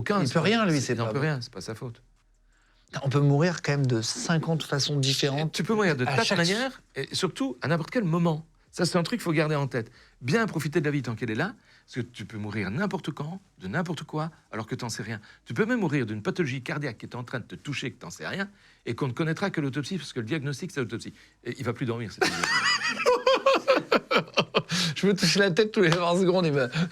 Aucun. Il peut rien, lui, c'est Il n'en pas... peut rien, c'est pas sa faute. On peut mourir quand même de 50 façons différentes. Tu peux mourir de à tas de chaque- manières, et surtout à n'importe quel moment. Ça, c'est un truc qu'il faut garder en tête. Bien profiter de la vie tant qu'elle est là, parce que tu peux mourir n'importe quand, de n'importe quoi, alors que tu n'en sais rien. Tu peux même mourir d'une pathologie cardiaque qui est en train de te toucher, que tu n'en sais rien, et qu'on ne connaîtra que l'autopsie, parce que le diagnostic, c'est l'autopsie. Et il va plus dormir, c'est Je me touche la tête tous les 20 secondes,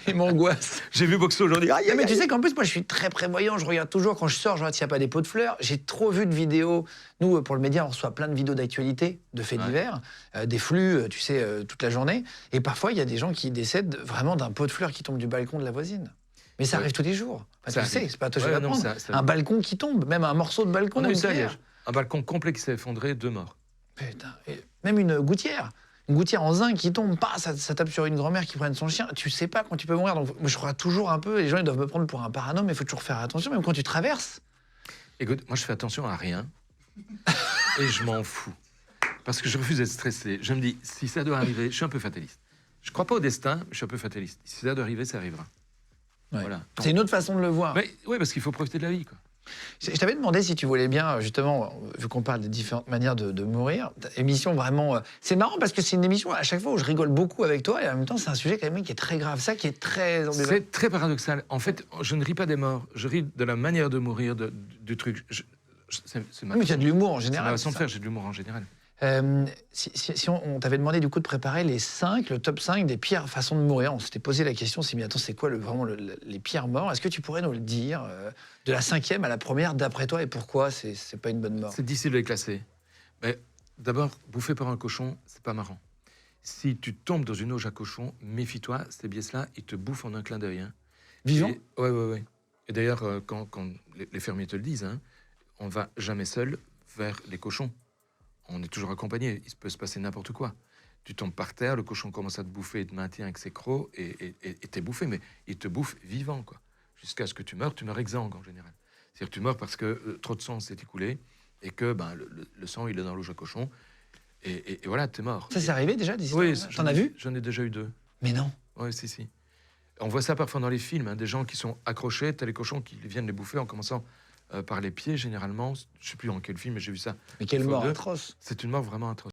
il m'angoisse. J'ai vu Boxo aujourd'hui. Aïe, Non, mais aïe, tu aïe. sais qu'en plus, moi, je suis très prévoyant. Je regarde toujours quand je sors, je regarde s'il n'y a pas des pots de fleurs. J'ai trop vu de vidéos. Nous, pour le média, on reçoit plein de vidéos d'actualité, de faits divers, des flux, tu sais, toute la journée. Et parfois, il y a des gens qui décèdent vraiment d'un pot de fleurs qui tombe du balcon de la voisine. Mais ça arrive tous les jours. Enfin, Ça tu sais, arrive. c'est pas à toi que Ouais, je vais non, l'apprendre. ça Un balcon qui tombe, même un morceau de balcon. On a eu une ça pierre. hier. Un balcon complet qui s'est effondré, 2 morts. Putain. Et même une gouttière. Une gouttière en zinc qui tombe, pas, ça tape sur une grand-mère qui prenne son chien. Tu sais pas quand tu peux mourir. Donc, je crois toujours un peu, les gens ils doivent me prendre pour un parano, mais il faut toujours faire attention, même quand tu traverses. Écoute, moi, je fais attention à rien. Et je m'en fous. Parce que je refuse d'être stressé. Je me dis, si ça doit arriver, je suis un peu fataliste. Je crois pas au destin, mais je suis un peu fataliste. Si ça doit arriver, ça arrivera. Ouais. Voilà. C'est une autre façon de le voir. Oui, parce qu'il faut profiter de la vie, quoi. Je t'avais demandé si tu voulais bien, justement, vu qu'on parle des différentes manières de mourir, émission vraiment... c'est marrant parce que c'est une émission à chaque fois où je rigole beaucoup avec toi et en même temps c'est un sujet quand même qui est très grave, ça qui est très... C'est très paradoxal. En fait, je ne ris pas des morts, je ris de la manière de mourir, du truc. C'est ma Mais tu as de l'humour en c'est général. ma façon de ça. faire, j'ai de l'humour en général. Si on t'avait demandé du coup de préparer le top 5 des pires façons de mourir, on s'était posé la question, c'est mais attends, c'est quoi vraiment les pires morts? Est-ce que tu pourrais nous le dire de la 5e à la première, d'après toi, et pourquoi c'est pas une bonne mort? C'est difficile de les classer. Mais d'abord, bouffer par un cochon, c'est pas marrant. Si tu tombes dans une auge à cochon, méfie-toi, ces biais-là, ils te bouffent en un clin d'œil. Hein. Vivant? Ouais. Et d'ailleurs, quand les fermiers te le disent, hein, on va jamais seul vers les cochons. On est toujours accompagné. Il peut se passer n'importe quoi. Tu tombes par terre, le cochon commence à te bouffer, il te maintient avec ses crocs et t'es bouffé, mais il te bouffe vivant, quoi. Jusqu'à ce que tu meurs exsangue en général. C'est-à-dire que tu meurs parce que trop de sang s'est écoulé et que le sang il est dans l'auge à cochon et voilà, t'es mort. Ça c'est arrivé déjà, des histoires? Oui, T'en as vu? J'en ai déjà eu 2. Mais non. Oui, si. On voit ça parfois dans les films, hein, des gens qui sont accrochés, t'as les cochons qui viennent les bouffer en commençant par les pieds, généralement. Je sais plus dans quel film, mais j'ai vu ça. Mais quelle Fois mort 2. atroce. C'est une mort vraiment atroce.